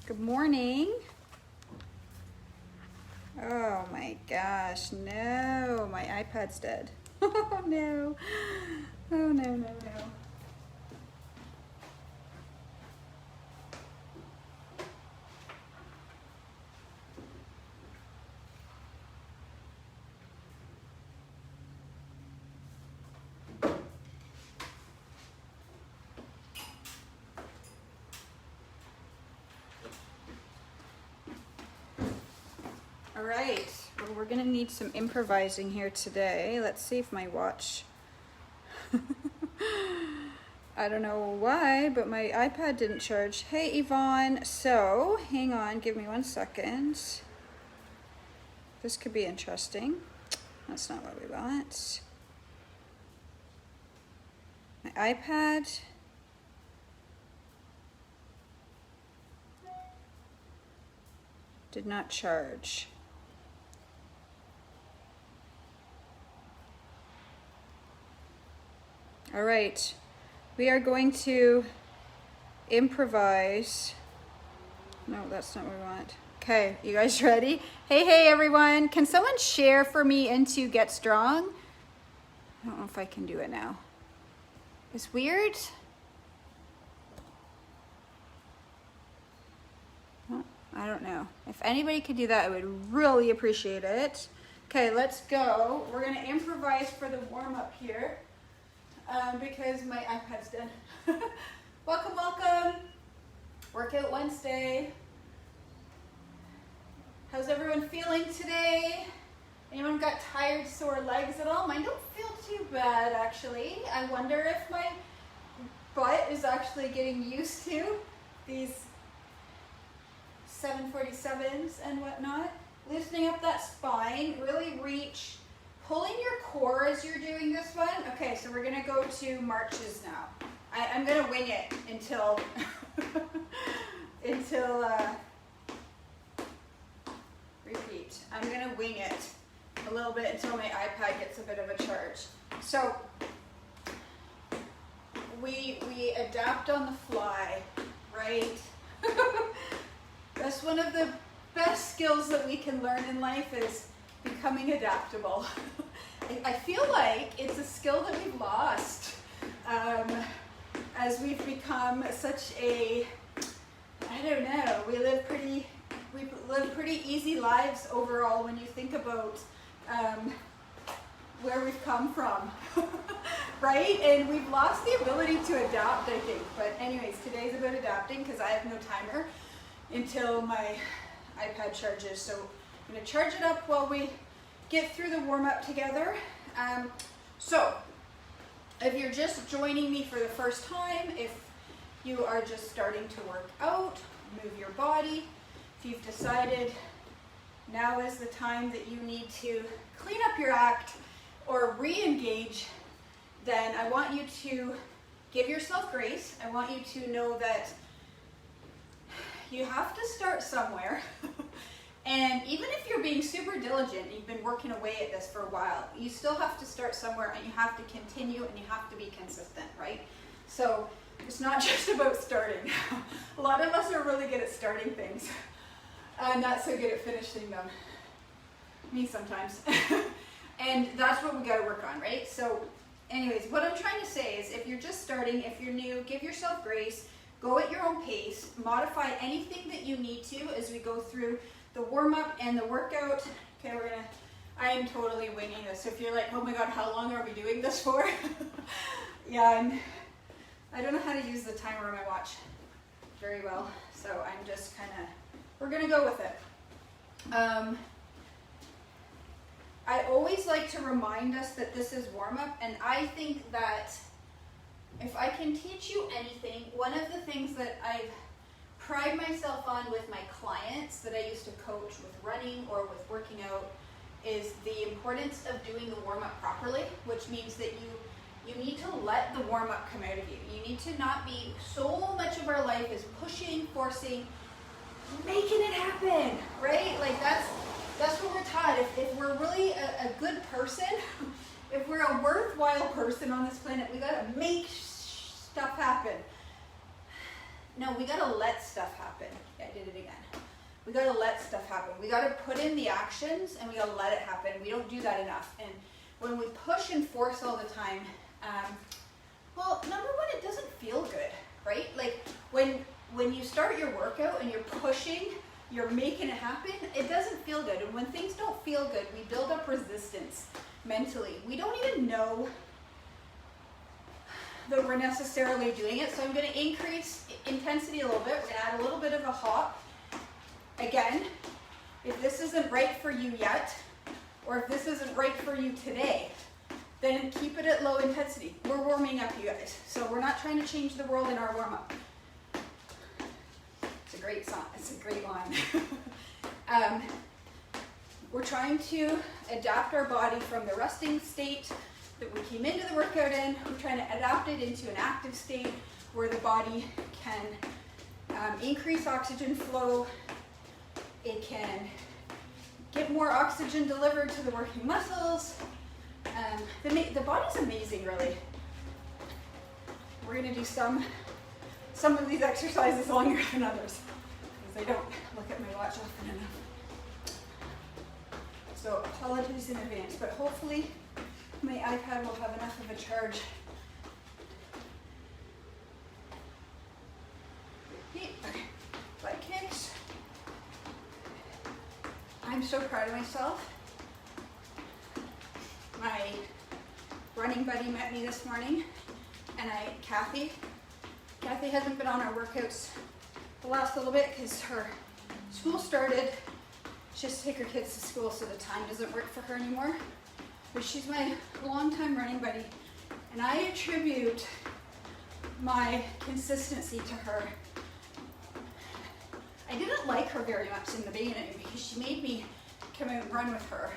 Good morning. Oh my gosh, no, my iPad's dead. Oh no. Oh no. All right, well, we're gonna need some improvising here today. Let's see if my watch, I don't know why, but my iPad didn't charge. Hey Yvonne, so hang on, give me 1 second. This could be interesting. That's not what we want. My iPad. Did not charge. All right, we are going to improvise. No, that's not what we want. Okay, you guys ready? Hey everyone. Can someone share for me into Get Strong? I don't know if I can do it now. It's weird. I don't know. If anybody could do that, I would really appreciate it. Okay, let's go. We're gonna improvise for the warm up here because my iPad's dead. Welcome. Workout Wednesday. How's everyone feeling today? Anyone got tired, sore legs at all? Mine don't feel too bad, actually. I wonder if my butt is actually getting used to these 747s and whatnot. Loosening up that spine, really reach, pulling your core as you're doing this one. Okay, so we're gonna go to marches now. I'm gonna wing it until, repeat. I'm gonna wing it a little bit until my iPad gets a bit of a charge. So we adapt on the fly, right? That's one of the best skills that we can learn in life is becoming adaptable. I feel like it's a skill that we've lost as we've become such a, I don't know, we live pretty easy lives overall when you think about where we've come from, right? And we've lost the ability to adapt, I think. But anyways, today's about adapting because I have no timer until my iPad charges. So I'm gonna charge it up while we get through the warm up together. So if you're just joining me for the first time, if you are just starting to work out, move your body, if you've decided now is the time that you need to clean up your act or re-engage, then I want you to give yourself grace. I want you to know that you have to start somewhere. And even if you're being super diligent, you've been working away at this for a while, you still have to start somewhere and you have to continue and you have to be consistent, right? So it's not just about starting. A lot of us are really good at starting things and not so good at finishing them. Me sometimes. And that's what we gotta work on, right? So anyways, what I'm trying to say is if you're just starting, if you're new, give yourself grace, go at your own pace, modify anything that you need to as we go through the warm-up and the workout. Okay, I am totally winging this. So if you're like, oh my God, how long are we doing this for? Yeah, I don't know how to use the timer on my watch very well. So I'm just we're gonna go with it. I always like to remind us that this is warm-up, and I think that if I can teach you anything, one of the things that I've pride myself on with my clients that I used to coach with running or with working out is the importance of doing the warm-up properly, which means that you need to let the warm-up come out of you. You need to not be, so much of our life is pushing, forcing, making it happen, right? Like that's what we're taught. If we're really a good person, if we're a worthwhile person on this planet, we gotta make stuff happen. No, we gotta let stuff happen. Yeah, I did it again. We gotta let stuff happen. We gotta put in the actions and we gotta let it happen. We don't do that enough. And when we push and force all the time, well, number one, it doesn't feel good, right? Like when you start your workout and you're pushing, you're making it happen, it doesn't feel good. And when things don't feel good, we build up resistance mentally. We don't even know that we're necessarily doing it. So I'm gonna increase intensity a little bit. We're gonna add a little bit of a hop. Again, if this isn't right for you yet, or if this isn't right for you today, then keep it at low intensity. We're warming up, you guys. So we're not trying to change the world in our warm up. It's a great song, it's a great line. We're trying to adapt our body from the resting state that we came into the workout in. We're trying to adapt it into an active state where the body can increase oxygen flow. It can get more oxygen delivered to the working muscles. The body's amazing, really. We're gonna do some of these exercises longer than others because I don't look at my watch often enough. So apologies in advance, but hopefully my iPad will have enough of a charge. Repeat, leg kicks. I'm so proud of myself. My running buddy met me this morning, and Kathy hasn't been on our workouts the last little bit because her school started. She has to take her kids to school, so the time doesn't work for her anymore. But she's my longtime running buddy, and I attribute my consistency to her. I didn't like her very much in the beginning because she made me come out and run with her.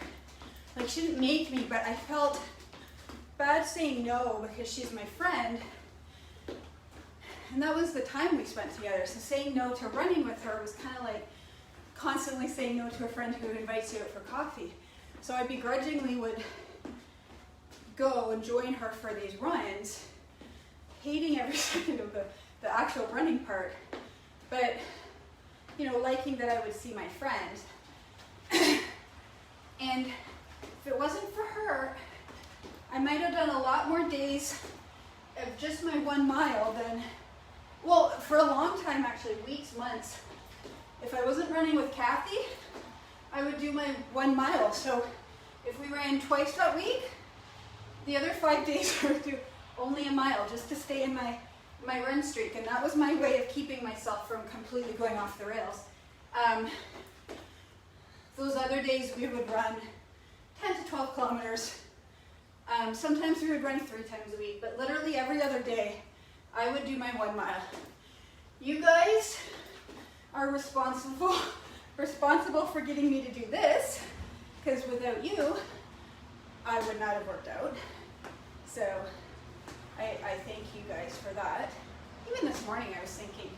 Like, she didn't make me, but I felt bad saying no because she's my friend. And that was the time we spent together. So saying no to running with her was kind of like constantly saying no to a friend who invites you out for coffee. So I begrudgingly would go and join her for these runs, hating every second of the actual running part, but you know, liking that I would see my friend. And if it wasn't for her, I might have done a lot more days of just my 1 mile than, well, for a long time actually, weeks, months. If I wasn't running with Kathy, I would do my 1 mile. So if we ran twice that week, the other 5 days I would do only a mile just to stay in my run streak. And that was my way of keeping myself from completely going off the rails. Those other days we would run 10 to 12 kilometers. Sometimes we would run 3 times a week, but literally every other day I would do my 1 mile. You guys are responsible for getting me to do this, because without you, I would not have worked out. So I thank you guys for that. Even this morning I was thinking,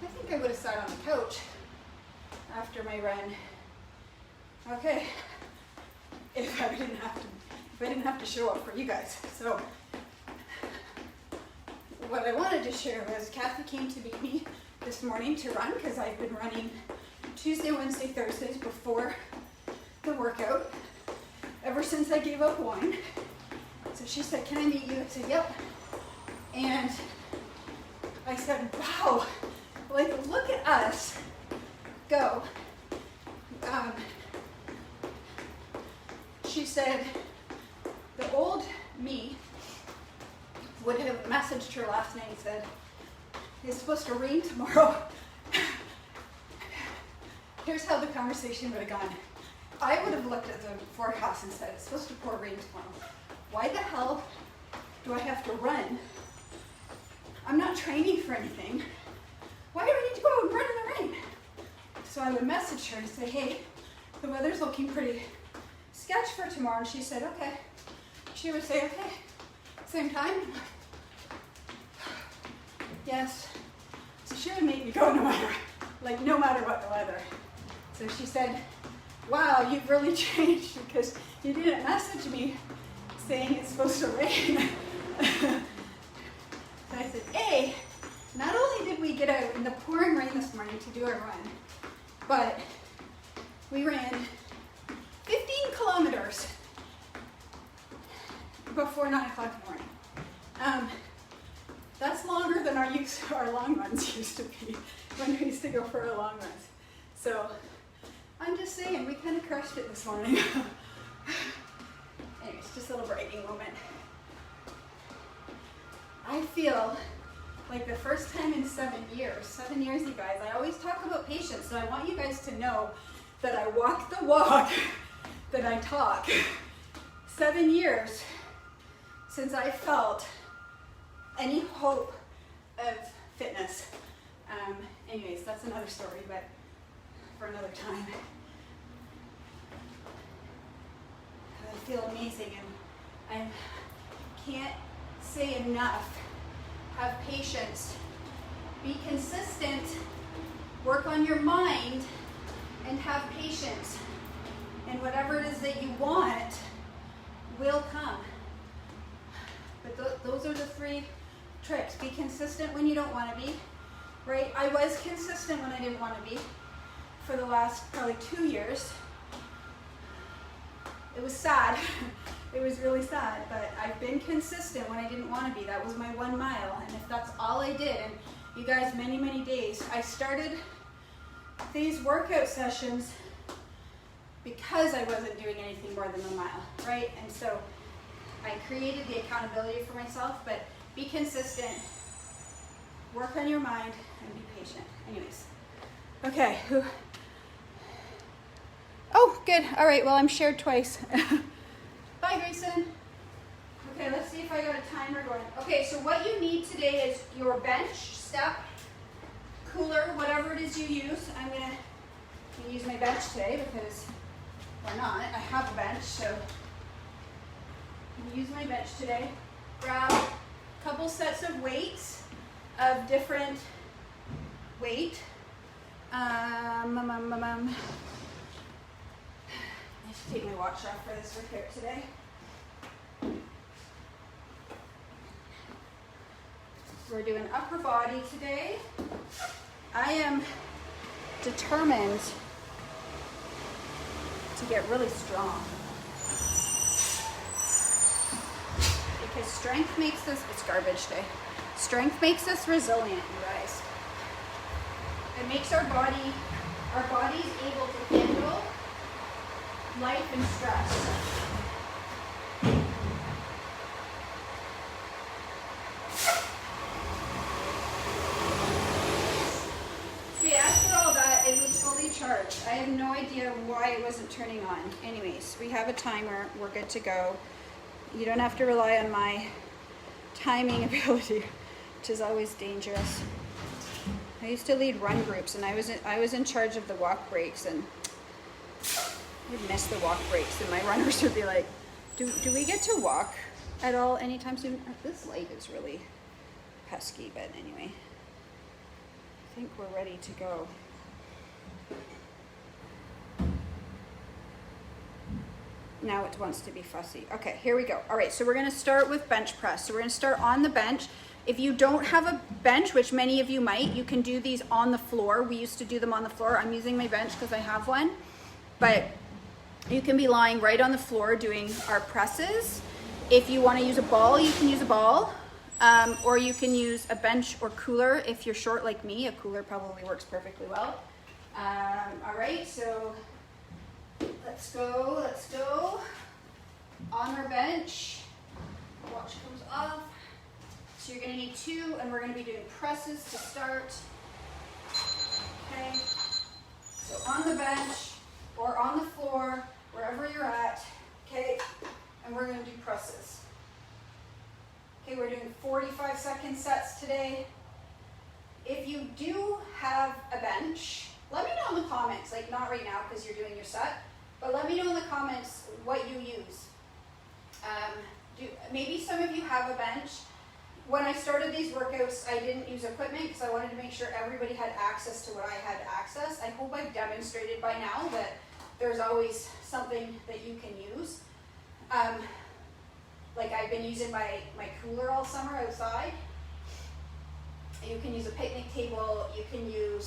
I think I would have sat on the couch after my run. Okay, if I didn't have to show up for you guys. So what I wanted to share was Kathy came to meet me this morning to run because I've been running Tuesday, Wednesday, Thursdays before the workout ever since I gave up wine. So she said, "Can I meet you?" I said, "Yep." And I said, "Wow, like look at us go." She said the old me would have messaged her last night and said, "It's supposed to rain tomorrow." Here's how the conversation would have gone. I would have looked at the forecast and said, "It's supposed to pour rain tomorrow. Why the hell do I have to run? I'm not training for anything. Why do I need to go out and run in the rain?" So I would message her and say, "Hey, the weather's looking pretty sketch for tomorrow." And she said, "Okay." She would say, "Okay, same time?" Yes. So she would make me go no matter what the weather. So she said, "Wow, you've really changed because you didn't message me saying it's supposed to rain." So I said, "Not only did we get out in the pouring rain this morning to do our run. But we ran 15 kilometers before 9 o'clock in the morning. That's longer than our long runs used to be when we used to go for our long runs. So I'm just saying, we kind of crushed it this morning. Anyways, just a little bragging moment. I feel like the first time in 7 years, you guys, I always talk about patience, so I want you guys to know that I walk the walk that I talk. 7 years since I felt any hope of fitness. Anyways, that's another story, but for another time. I feel amazing, and I can't say enough. Have patience, be consistent, work on your mind, and have patience. And whatever it is that you want will come. But those are the 3 tricks. Be consistent when you don't want to be, right? I was consistent when I didn't want to be for the last probably 2 years. It was sad. It was really sad, but I've been consistent when I didn't want to be. That was my 1 mile, and if that's all I did, and you guys, many, many days, I started these workout sessions because I wasn't doing anything more than 1 mile, right? And so I created the accountability for myself, but be consistent, work on your mind, and be patient. Anyways, okay. Oh, good. All right, well, I'm shared twice. Bye, Grayson. Okay, let's see if I got a timer going. Okay, so what you need today is your bench, step, cooler, whatever it is you use. I'm gonna use my bench today because, why not? I have a bench, so I'm gonna use my bench today. Grab a couple sets of weights of different weight. I should take my watch off for this workout today. We're doing upper body today. I am determined to get really strong. Because strength makes us, it's garbage day. Strength makes us resilient, you guys. It makes our bodies able to handle life and stress. Okay, after all that, it was fully charged. I have no idea why it wasn't turning on. Anyways, we have a timer. We're good to go. You don't have to rely on my timing ability, which is always dangerous. I used to lead run groups, and I was in charge of the walk breaks, and I'd miss the walk breaks, and my runners would be like, do we get to walk at all anytime soon? This light is really pesky, but anyway, I think we're ready to go. Now it wants to be fussy. Okay, here we go. All right, so we're gonna start with bench press. So we're gonna start on the bench. If you don't have a bench, which many of you might, you can do these on the floor. We used to do them on the floor. I'm using my bench because I have one, but you can be lying right on the floor doing our presses. If you want to use a ball, you can use a ball, or you can use a bench or cooler. If you're short like me, a cooler probably works perfectly well. All right, so let's go on our bench. Watch comes off. So you're gonna need 2, and we're gonna be doing presses to start. Okay, so on the bench or on the floor, wherever you're at, okay, and we're gonna do presses. Okay, we're doing 45-second sets today. If you do have a bench, let me know in the comments, like not right now because you're doing your set, but let me know in the comments what you use. Maybe some of you have a bench. When I started these workouts, I didn't use equipment because I wanted to make sure everybody had access to what I had access. I hope I've demonstrated by now that there's always something that you can use. Like I've been using my cooler all summer outside. You you can use a picnic table, you can use,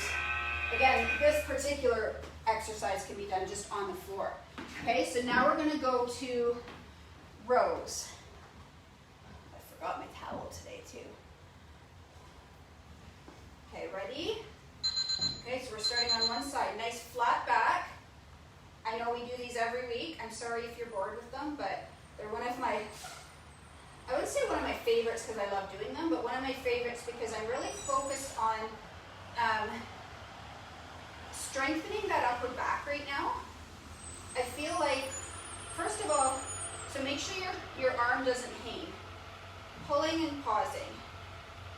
again, this particular exercise can be done just on the floor. Okay, so now we're gonna go to rows. I forgot my towel today too. Okay, ready? Okay, so we're starting on one side. Nice flat back. I know we do these every week. I'm sorry if you're bored with them, but they're one of my, I wouldn't say one of my favorites because I love doing them, but one of my favorites because I'm really focused on strengthening that upper back right now. I feel like, first of all, so make sure your arm doesn't hang. Pulling and pausing.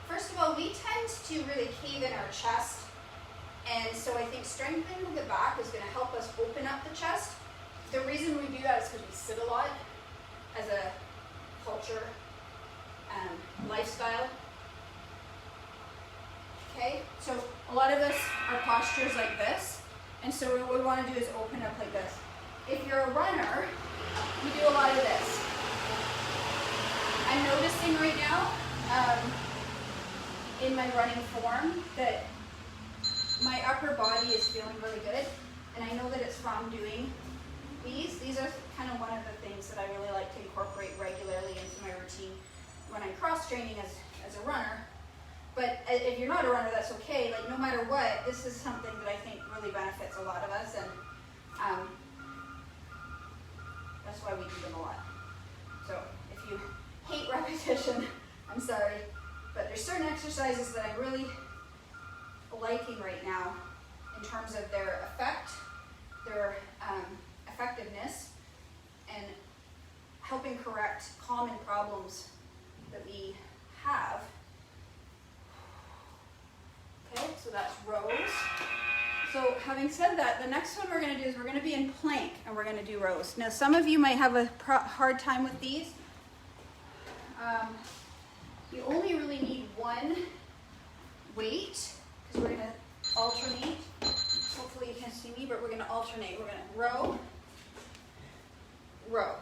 First of all, we tend to really cave in our chest, and so I think strengthening the back is going to help us open up the chest. The reason we do that is because we sit a lot as a culture, lifestyle. Okay, so a lot of us, our posture is like this, and so what we want to do is open up like this. If you're a runner, you do a lot of this. I'm noticing right now, in my running form, that my upper body is feeling really good, and I know that it's from doing these. These are kind of one of the things that I really like to incorporate regularly into my routine when I'm cross-training as a runner. But if you're not a runner, that's okay. Like, no matter what, this is something that I think really benefits a lot of us, and that's why we do them a lot. So if you hate repetition, I'm sorry, but there's certain exercises that I'm really liking right now in terms of their effect, their effectiveness, and helping correct common problems that we have. Okay, so that's rows. So having said that, the next one we're going to do is we're going to be in plank, and we're going to do rows. Now, some of you might have a hard time with these. You only really need one weight, because we're going to alternate. Hopefully you can see me, but we're going to alternate. We're going to row, row.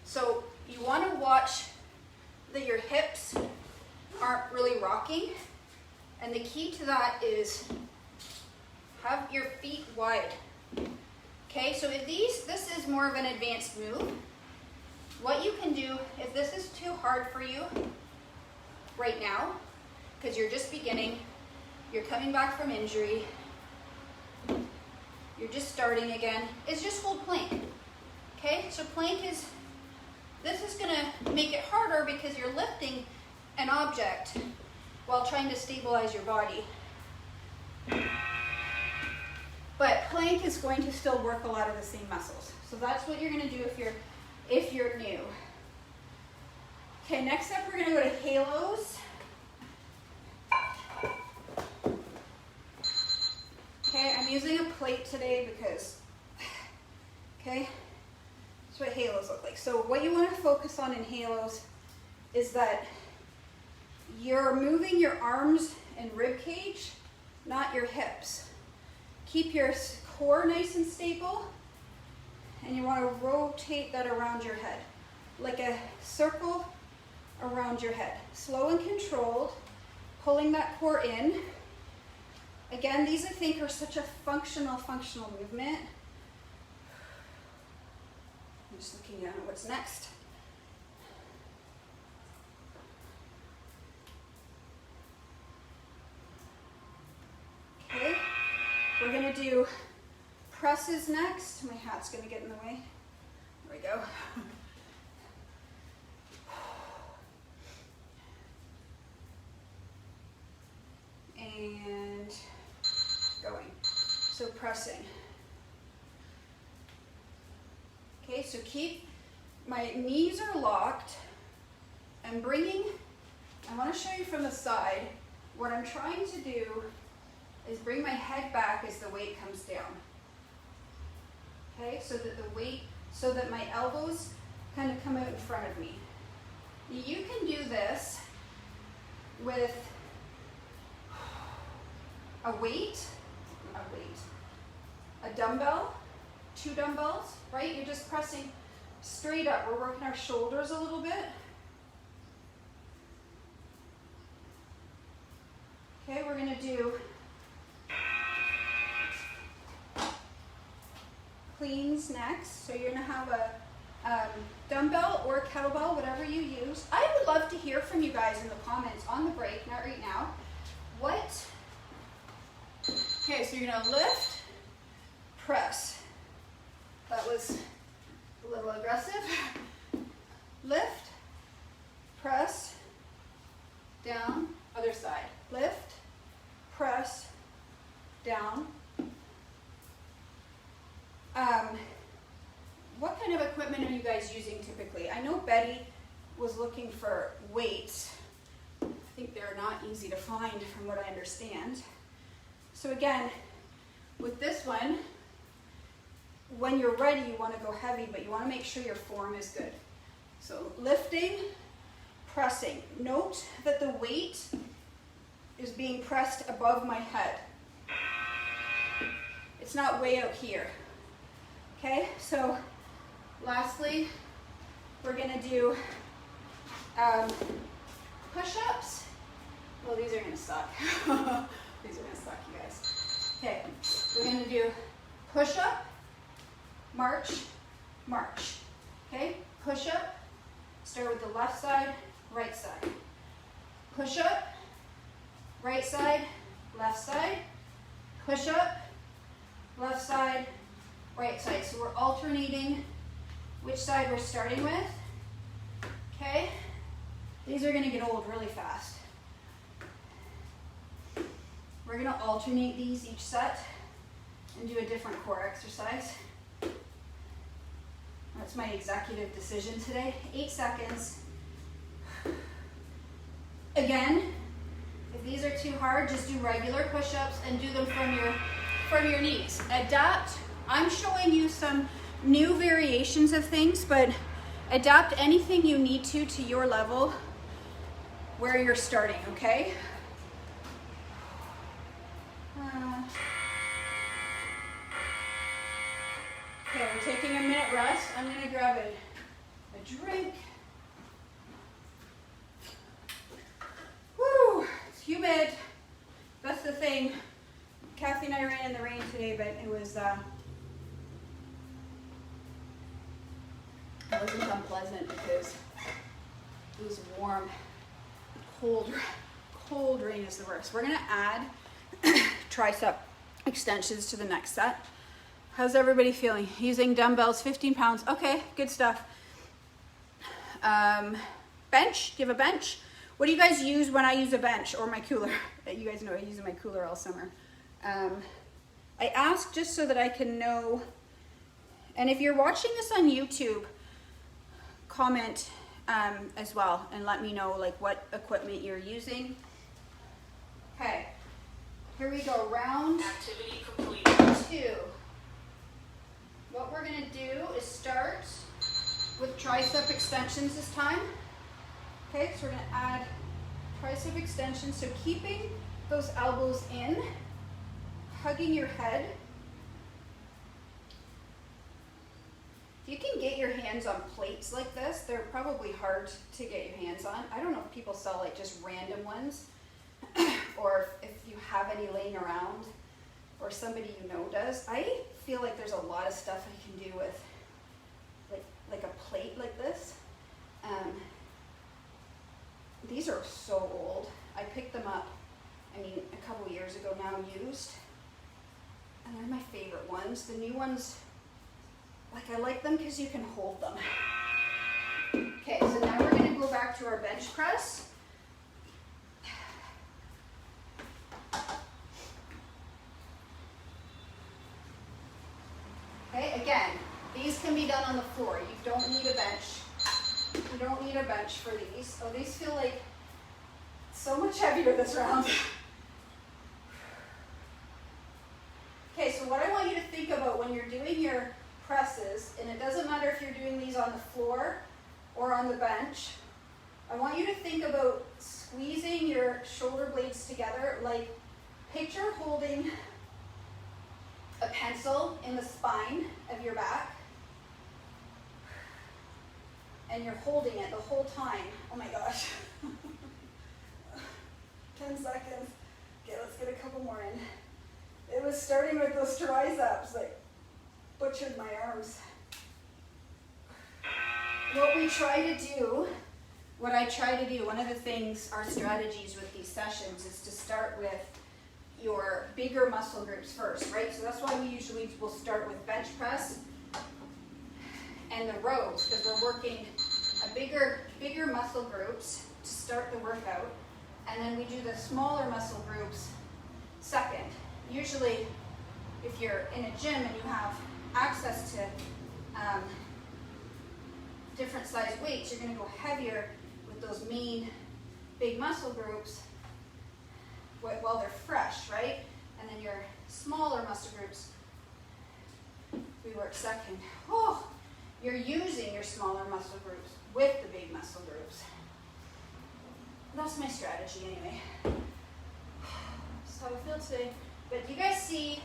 So you want to watch that your hips aren't really rocking, and the key to that is have your feet wide. Okay, so if this is more of an advanced move. What you can do, if this is too hard for you right now, because you're just beginning, you're coming back from injury, you're just starting again, is just hold plank. Okay, so plank is, this is gonna make it harder because you're lifting an object while trying to stabilize your body. But plank is going to still work a lot of the same muscles. So that's what you're gonna do if you're new. Okay, next up we're gonna go to halos. Okay, I'm using a plate today because, okay, that's what halos look like. So what you want to focus on in halos is that you're moving your arms and rib cage, not your hips. Keep your core nice and stable, and you want to rotate that around your head, like a circle around your head. Slow and controlled, pulling that core in. Again, these I think are such a functional movement. I'm just looking down at what's next. Okay, we're gonna do presses next. My hat's gonna get in the way. There we go. And going. So pressing. Okay, so keep, my knees are locked. I'm bringing, I want to show you from the side. What I'm trying to do is bring my head back as the weight comes down. Okay, so that the weight, so that my elbows kind of come out in front of me. You can do this with a dumbbell, 2 dumbbells, right? You're just pressing straight up. We're working our shoulders a little bit. we're gonna do cleans next. So you're gonna have a dumbbell or kettlebell, whatever you use. I would love to hear from you guys in the comments on the break, not right now. Okay, so you're gonna lift, press. That was a little aggressive. Lift, press, down, other side. Lift, press, down. What kind of equipment are you guys using typically? I know Betty was looking for weights. I think they're not easy to find from what I understand. So again, with this one, when you're ready, you want to go heavy, but you want to make sure your form is good. So lifting, pressing. Note that the weight is being pressed above my head. It's not way out here. Okay, so lastly, we're gonna do push-ups. Well, these are gonna suck. These are gonna suck, you guys. Okay, we're gonna do push-up, march, march. Okay, push-up, start with the left side, right side. Push-up, right side, left side. Push-up, left side, right side. So we're alternating which side we're starting with. Okay, these are gonna get old really fast. We're gonna alternate these each set and do a different core exercise. That's my executive decision today. 8 seconds. Again, if these are too hard, just do regular push-ups and do them from your knees. Adapt. I'm showing you some new variations of things, but adapt anything you need to your level where you're starting, okay? Okay, we're taking a minute rest. I'm gonna grab a drink. Woo, it's humid. That's the thing. Kathy and I ran in the rain today, but it wasn't unpleasant because it was warm. Cold rain is the worst. We're gonna add tricep extensions to the next set. How's everybody feeling? Using dumbbells, 15 pounds. Okay, good stuff. Bench, do you have a bench? What do you guys use when I use a bench or my cooler? You guys know I use my cooler all summer. I ask just so that I can know, and if you're watching this on YouTube, comment as well and let me know like what equipment you're using. Okay, here we go, round Activity complete. 2. What we're gonna do is start with tricep extensions this time. Okay, so we're gonna add tricep extensions, so keeping those elbows in, hugging your head. If you can get your hands on plates like this, they're probably hard to get your hands on. I don't know if people sell like just random ones or if you have any laying around or somebody you know does. I feel like there's a lot of stuff I can do with like a plate like this. These are so old. I picked them up, I mean, a couple years ago now, used. And they're my favorite ones. The new ones, like I like them because you can hold them. Okay, so now we're gonna go back to our bench press. Okay, again, these can be done on the floor. You don't need a bench. You don't need a bench for these. Oh, these feel like so much heavier this round. Okay, so what I want you to think about when you're doing your presses, and it doesn't matter if you're doing these on the floor or on the bench, I want you to think about squeezing your shoulder blades together, like picture holding a pencil in the spine of your back, and you're holding it the whole time. Oh my gosh. 10 seconds. Okay, let's couple more in. It was starting with those triceps, like butchered my arms. What I try to do, one of the things, our strategies with these sessions is to start with your bigger muscle groups first, right? So that's why we usually will start with bench press and the rows, because we're working a bigger muscle groups to start the workout, and then we do the smaller muscle groups second. Usually, if you're in a gym and you have access to different size weights, you're going to go heavier with those main big muscle groups while they're fresh, right? And then your smaller muscle groups, we work second. Oh, you're using your smaller muscle groups with the big muscle groups. That's my strategy anyway. So I feel today, but do you guys see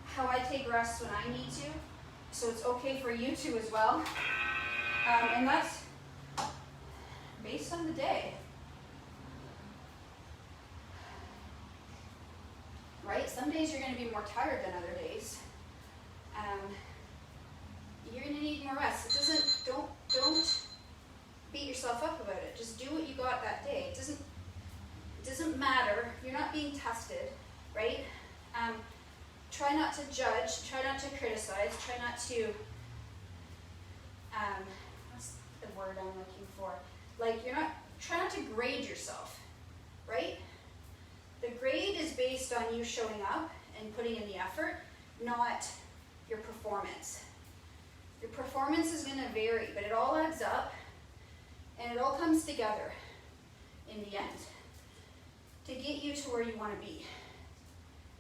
how I take rests when I need to? So it's okay for you to as well. And that's based on the day. Right? Some days you're going to be more tired than other days. You're going to need more rest. Don't beat yourself up about it. Just do what you got that day. It doesn't matter. You're not being tested, right? Try not to judge. Try not to criticize. Try not to, what's the word I'm looking for? Like, try not to grade yourself, right? The grade is based on you showing up and putting in the effort, not your performance. Your performance is going to vary, but it all adds up and it all comes together in the end to get you to where you want to be.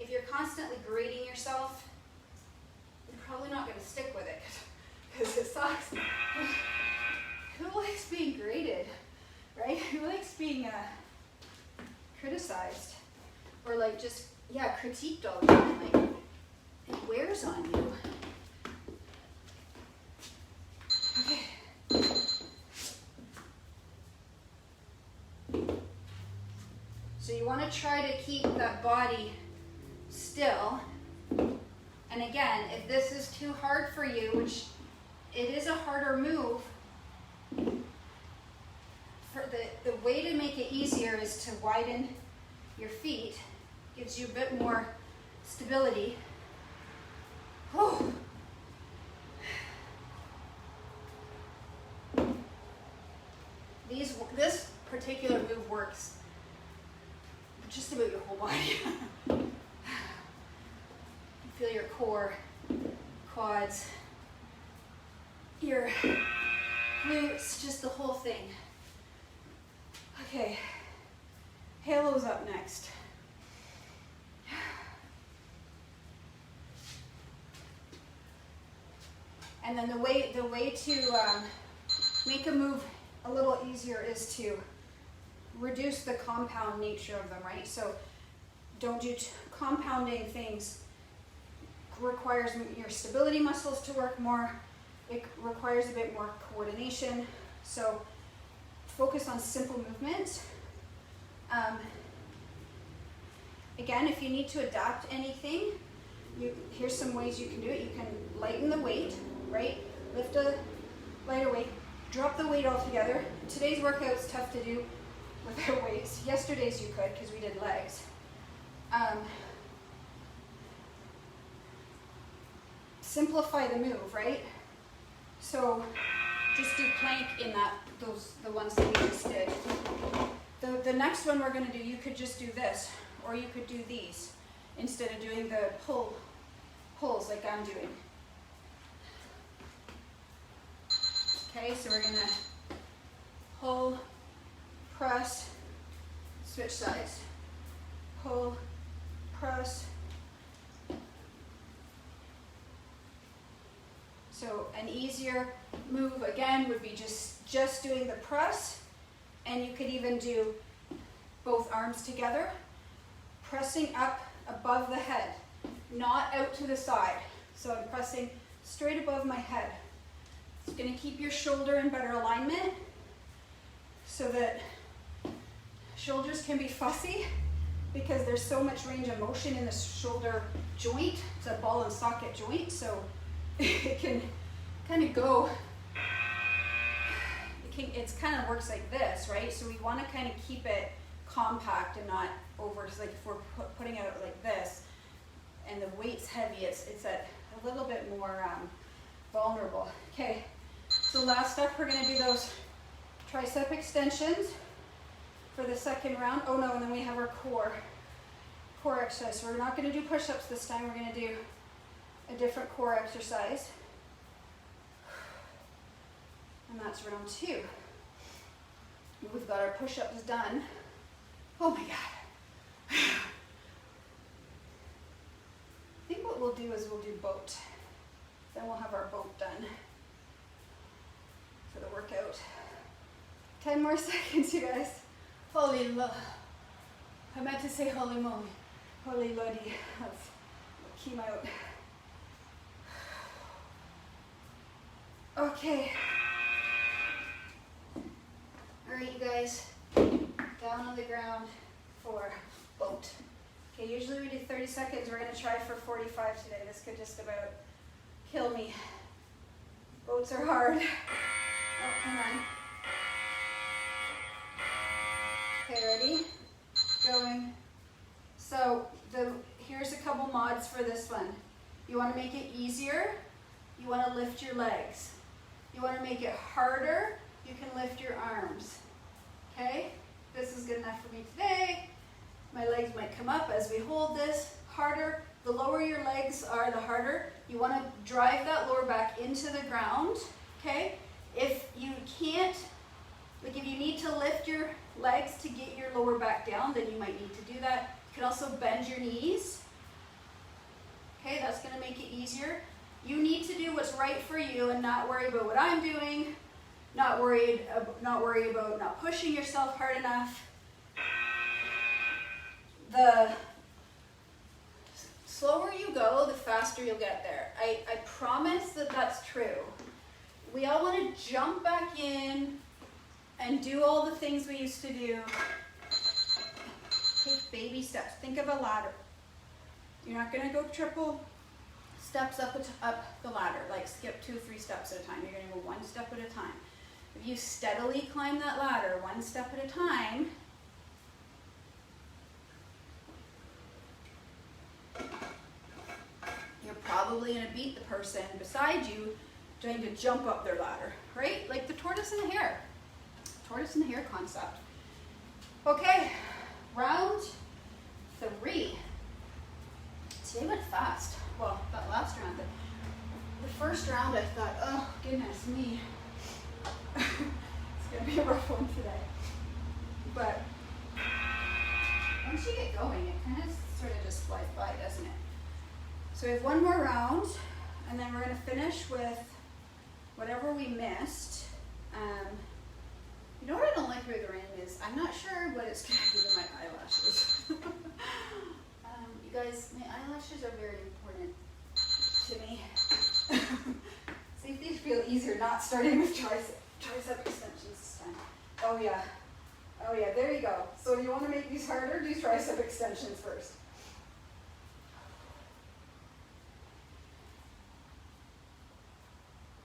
If you're constantly grading yourself, you're probably not going to stick with it because it sucks. Who likes being graded, right? Who likes being criticized or like just, critiqued all the time? Like, it wears on you. Okay. So you want to try to keep that body still. And again, if this is too hard for you, which it is a harder move, for the way to make it easier is to widen your feet. Gives you a bit more stability. Oh. This particular move works just about your whole body. Feel your core, quads, your glutes, just the whole thing. Okay, halos up next. And then the way to make a move a little easier is to reduce the compound nature of them, right? So don't do compounding things. Requires your stability muscles to work more. It requires a bit more coordination. So focus on simple movement. Again, if you need to adapt anything, here's some ways you can do it. You can lighten the weight, right? Lift a lighter weight, drop the weight altogether. Today's workout's tough to do without weights. Yesterday's you could because we did legs. Simplify the move, right? So just do plank in the ones that we just did. The next one we're going to do, you could just do this, or you could do these instead of doing the pulls like I'm doing. Okay, so we're going to pull, press, switch sides. Pull, press. So an easier move again would be just doing the press, and you could even do both arms together, pressing up above the head, not out to the side. So I'm pressing straight above my head. It's going to keep your shoulder in better alignment so that shoulders can be fussy because there's so much range of motion in the shoulder joint. It's a ball and socket joint, so it can kind of go, it kind of works like this, right? So we want to kind of keep it compact and not over, just like if we're putting it like this and the weight's heavy, it's a little bit more vulnerable. Okay, so last up, we're going to do those tricep extensions for the second round. Oh no, and then we have our core exercise. So we're not going to do push-ups this time. We're going to do a different core exercise. And that's round 2. We've got our push-ups done. Oh my God. I think what we'll do is we'll do boat. Then we'll have our boat done for the workout. 10 more seconds, you guys. Holy lo. I meant to say holy moly. Holy lordy. Let's keep out. Okay. Alright, you guys. Down on the ground for boat. Okay, usually we do 30 seconds. We're going to try for 45 today. This could just about kill me. Boats are hard. Oh, hang on. Okay, ready? Going. So here's a couple mods for this one. You want to make it easier, you want to lift your legs. You want to make it harder, you can lift your arms. Okay? This is good enough for me today. My legs might come up as we hold this. Harder. The lower your legs are, the harder. You want to drive that lower back into the ground. Okay? If you can't, like if you need to lift your legs to get your lower back down, then you might need to do that. You can also bend your knees. Okay, that's going to make it easier. You need to do what's right for you and not worry about what I'm doing. Not worry about not pushing yourself hard enough. The slower you go, the faster you'll get there. I promise that that's true. We all want to jump back in and do all the things we used to do. Take baby steps. Think of a ladder. You're not going to go triple steps up the ladder, like skip 2 or 3 steps at a time. You're going to go 1 step at a time. If you steadily climb that ladder 1 step at a time, you're probably going to beat the person beside you trying to jump up their ladder, right? Like the tortoise and the hare. Tortoise and the hare concept. Okay, round 3. Today went fast. Well, that last round. The first round I thought, oh goodness me. It's going to be a rough one today. But once you get going, it kind of sort of just flies by, doesn't it? So we have 1 more round, and then we're going to finish with whatever we missed. You know what I don't like about the rain is I'm not sure what it's going to do to my eyelashes. You guys, my eyelashes are very important to me. See if these feel easier not starting with tricep extensions this time. Oh yeah, there you go. So if you want to make these harder, do tricep extensions first.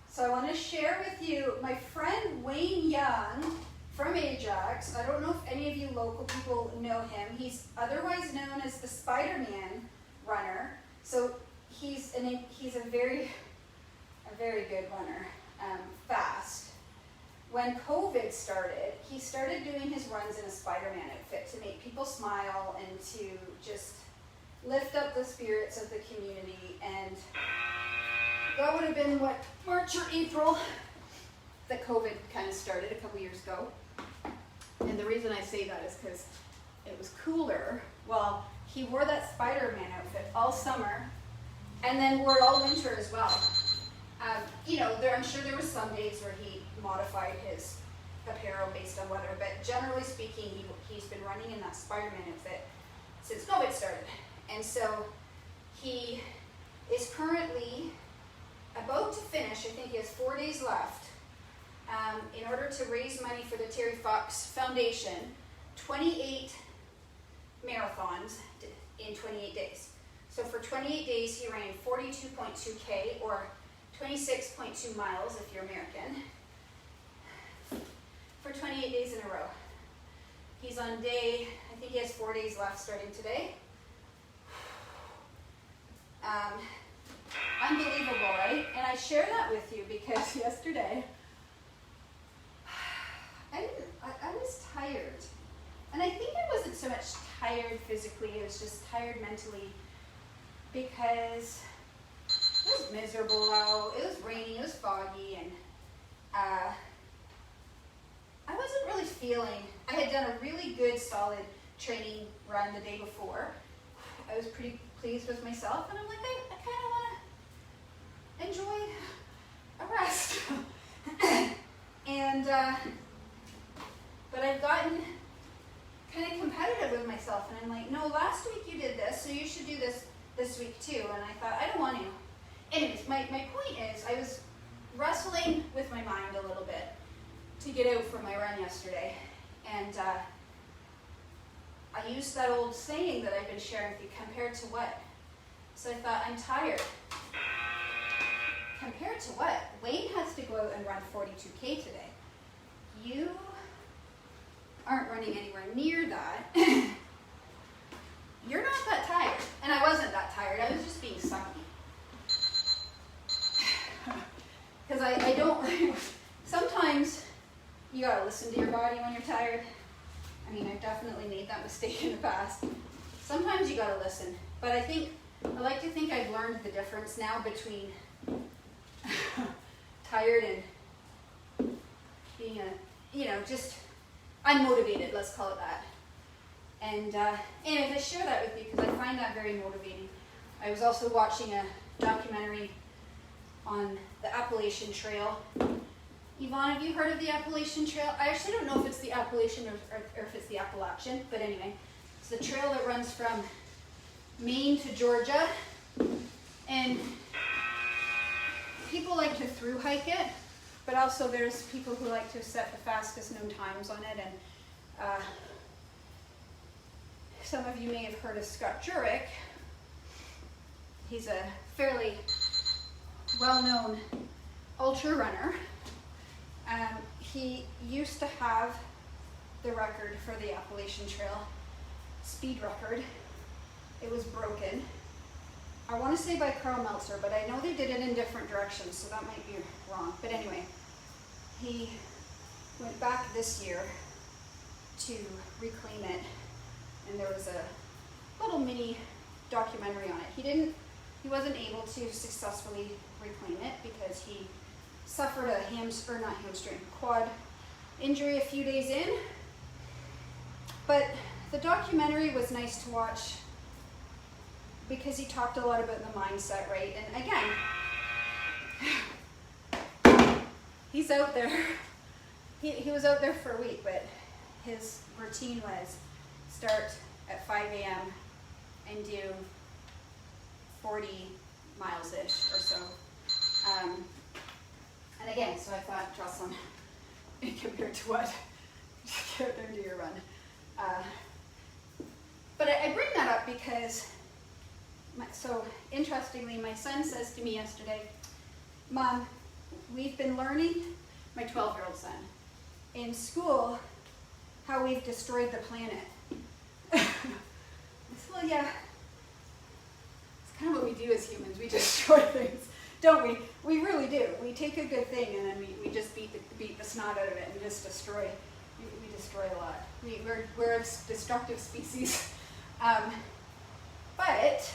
So I want to share with you my friend Wayne Young from Ajax. I don't know if any of you local people know him. He's otherwise known as the Spider-Man runner. So he's a very good runner, fast. When COVID started, he started doing his runs in a Spider-Man outfit to make people smile and to just lift up the spirits of the community. And that would have been, what, March or April that COVID kind of started a couple years ago. And the reason I say that is because it was cooler. Well, he wore that Spider-Man outfit all summer and then wore it all winter as well. I'm sure there was some days where he modified his apparel based on weather, but generally speaking, he's been running in that Spider-Man outfit since COVID started. And so he is currently about to finish. I think he has 4 days left. In order to raise money for the Terry Fox Foundation, 28 marathons in 28 days. So for 28 days, he ran 42.2K or 26.2 miles if you're American, for 28 days in a row. He's on day, I think he has 4 days left starting today. Unbelievable, right? And I share that with you because yesterday, I was tired. And I think I wasn't so much tired physically, it was just tired mentally because it was miserable out, it was rainy, it was foggy, and I wasn't really feeling, I had done a really good solid training run the day before. I was pretty pleased with myself, and I'm like, I kind of want to enjoy a rest. And, but I've gotten kind of competitive with myself, and I'm like, no, last week you did this, so you should do this week too. And I thought, I don't want to. Anyways, my point is, I was wrestling with my mind a little bit to get out for my run yesterday. And I used that old saying that I've been sharing with you, compared to what? So I thought, I'm tired. Compared to what? Wayne has to go out and run 42K today. You aren't running anywhere near that. You're not that tired. And I wasn't that tired. I was just being sucky. Because I don't, sometimes you gotta listen to your body when you're tired. I mean, I've definitely made that mistake in the past. Sometimes you gotta listen. But I like to think I've learned the difference now between tired and being just unmotivated, let's call it that. And anyways, I share that with you because I find that very motivating. I was also watching a documentary on the Appalachian Trail. Yvonne, have you heard of the Appalachian Trail? I actually don't know if it's the Appalachian or if it's the Appalachian, but anyway, it's the trail that runs from Maine to Georgia, and people like to through hike it, but also there's people who like to set the fastest known times on it. And some of you may have heard of Scott Jurek. He's a fairly well-known ultra runner. He used to have the record for the Appalachian Trail, speed record. It was broken. I want to say by Carl Meltzer, but I know they did it in different directions, so that might be wrong. But anyway, he went back this year to reclaim it, and there was a little mini documentary on it. He wasn't able to successfully reclaim it because he suffered a quad injury a few days in. But the documentary was nice to watch because he talked a lot about the mindset, right? And again, he's out there. He was out there for a week, but his routine was start at 5 a.m. and do 40 miles-ish or so. And again, so I thought, Jocelyn, compared to what? Just get out there and do your run. But I bring that up because, so interestingly, my son says to me yesterday, Mom, we've been learning, my 12-year-old son, in school how we've destroyed the planet. I said, well, yeah, it's kind of what we do as humans. We destroy things, don't we? We really do. We take a good thing and then we just beat the snot out of it and just destroy. We destroy a lot. We're a destructive species. But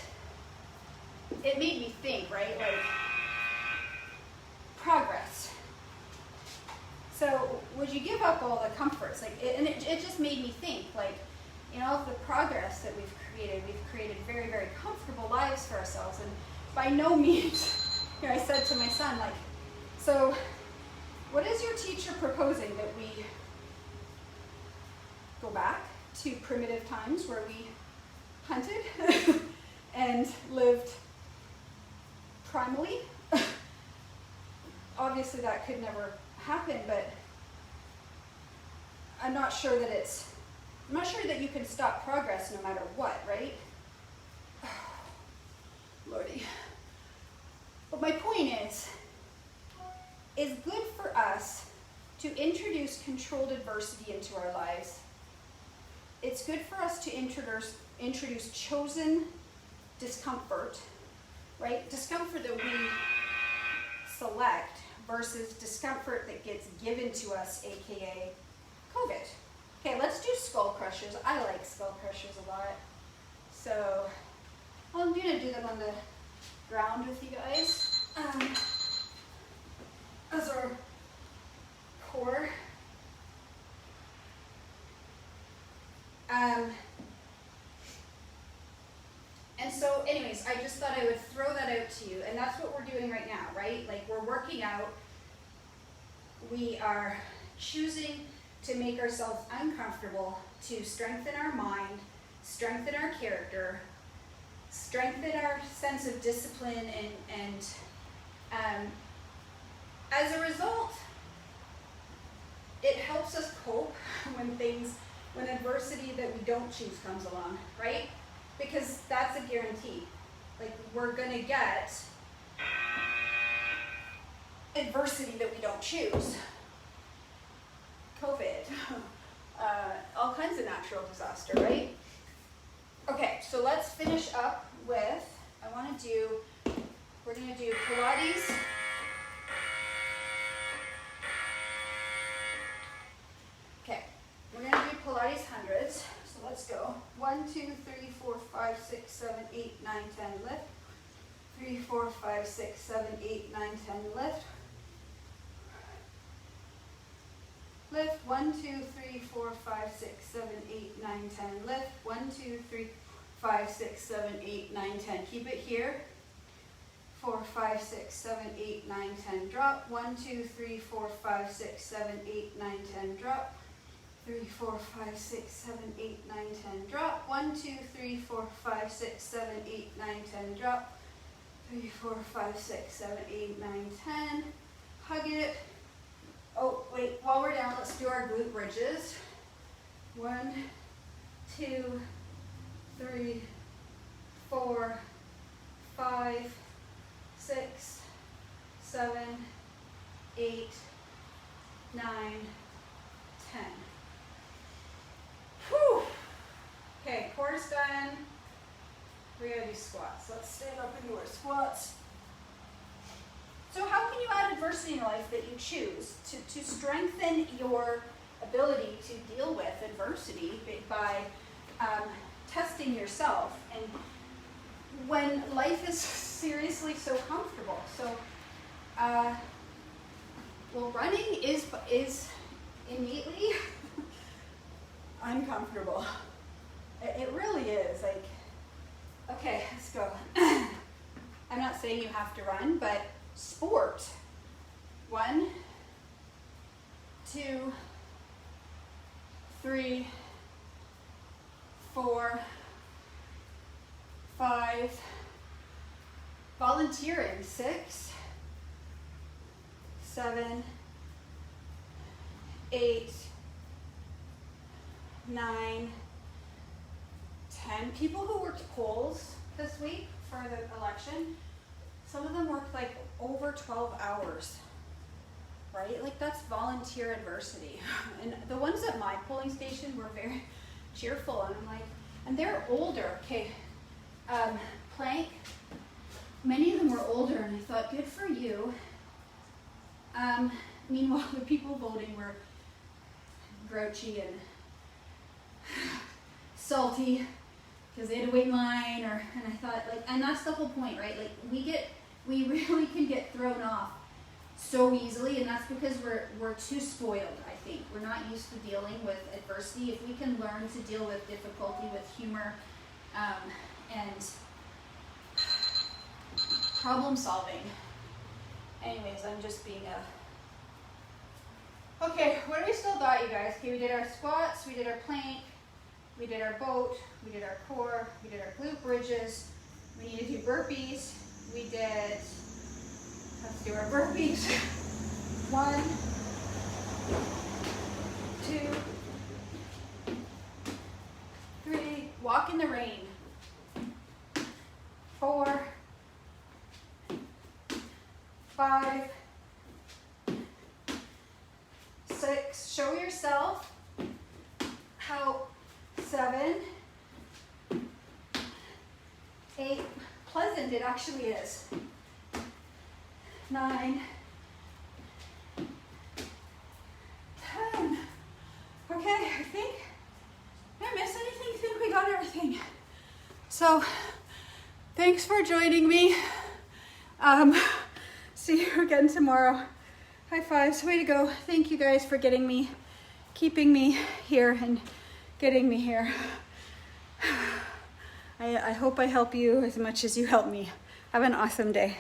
it made me think, right? Like, progress. So would you give up all the comforts? Like, it just made me think, like, all of the progress that we've created very, very comfortable lives for ourselves. And by no means, I said to my son, like, so what is your teacher proposing, that we go back to primitive times where we hunted and lived primally? Obviously that could never happen, but I'm not sure that it's I'm not sure that you can stop progress no matter what, right? Lordy. But my point is, it's good for us to introduce controlled adversity into our lives. It's good for us to introduce chosen discomfort, right? Discomfort that we select versus discomfort that gets given to us, aka COVID. Okay, let's do skull crushers. I like skull crushers a lot. So I'm gonna do them on the ground with you guys as our core. And so anyways, I just thought I would throw that out to you, and that's what we're doing right now, right? Like, we're working out, we are choosing to make ourselves uncomfortable to strengthen our mind, strengthen our character, strengthen our sense of discipline, and as a result, it helps us cope when adversity that we don't choose comes along, right? Because that's a guarantee. Like, we're gonna get adversity that we don't choose. COVID, all kinds of natural disaster, right? Okay, so let's finish up with, we're gonna do Pilates. Okay, we're gonna do Pilates hundreds. So let's go. 1, 2, 3, 4, 5, 6, 7, 8, 9, 10, lift. 3, 4, 5, 6, 7, 8, 9, 10, lift. Lift. 1, 2, 3, 4, 5, 6, 7, 8, 9, 10, lift. 1, 2, 3, 5, 6, 7, 8, 9, 10. Keep it here. 4, 5, 6, 7, 8, 9, 10, drop. 1, 2, 3, 4, 5, 6, 7, 8, 9, 10, drop. 3, 4, 5, 6, 7, 8, 9, 10, drop. 1, 2, 3, 4, 5, 6, 7, 8, 9, 10, drop. 3, 4, 5, 6, 7, 8, 9, 10. Hug it. Oh, wait, while we're down, let's do our glute bridges. 1, 2, 3, 4, 5, 6, 7, 8, 9, 10. Whew. Okay, core's done. We're gonna do squats. Let's stand up and do our squats. So how can you add adversity in your life that you choose to strengthen your ability to deal with adversity by testing yourself, and when life is seriously so comfortable? So, well, running is innately uncomfortable. It really is. Like, okay, let's go. I'm not saying you have to run, but sport. 1, 2, 3, 4, 5. Volunteering. 6, 7, 8, 9, 10. People who worked polls this week for the election, some of them worked like over 12 hours, right? Like, that's volunteer adversity. And the ones at my polling station were very cheerful, and I'm like, and they're older. Okay, plank, many of them were older, and I thought, good for you. Meanwhile, the people voting were grouchy and salty because they had to wait in line, and I thought, like, and that's the whole point, right? Like, we really can get thrown off so easily, and that's because we're too spoiled, I think. We're not used to dealing with adversity. If we can learn to deal with difficulty with humor and problem solving. Anyways, I'm just being Okay, what do we still got, you guys? Okay, we did our squats, we did our plank, we did our boat, we did our core, we did our glute bridges, we need to do burpees, we did, let's do our burpees. 1, 2, 5, 6, show yourself how 7, 8, pleasant it actually is. 9, 10. Okay, I think, did I miss anything? I think we got everything. So, thanks for joining me. See you again tomorrow. High fives, way to go. Thank you guys for getting me, keeping me here and getting me here. I hope I help you as much as you help me. Have an awesome day.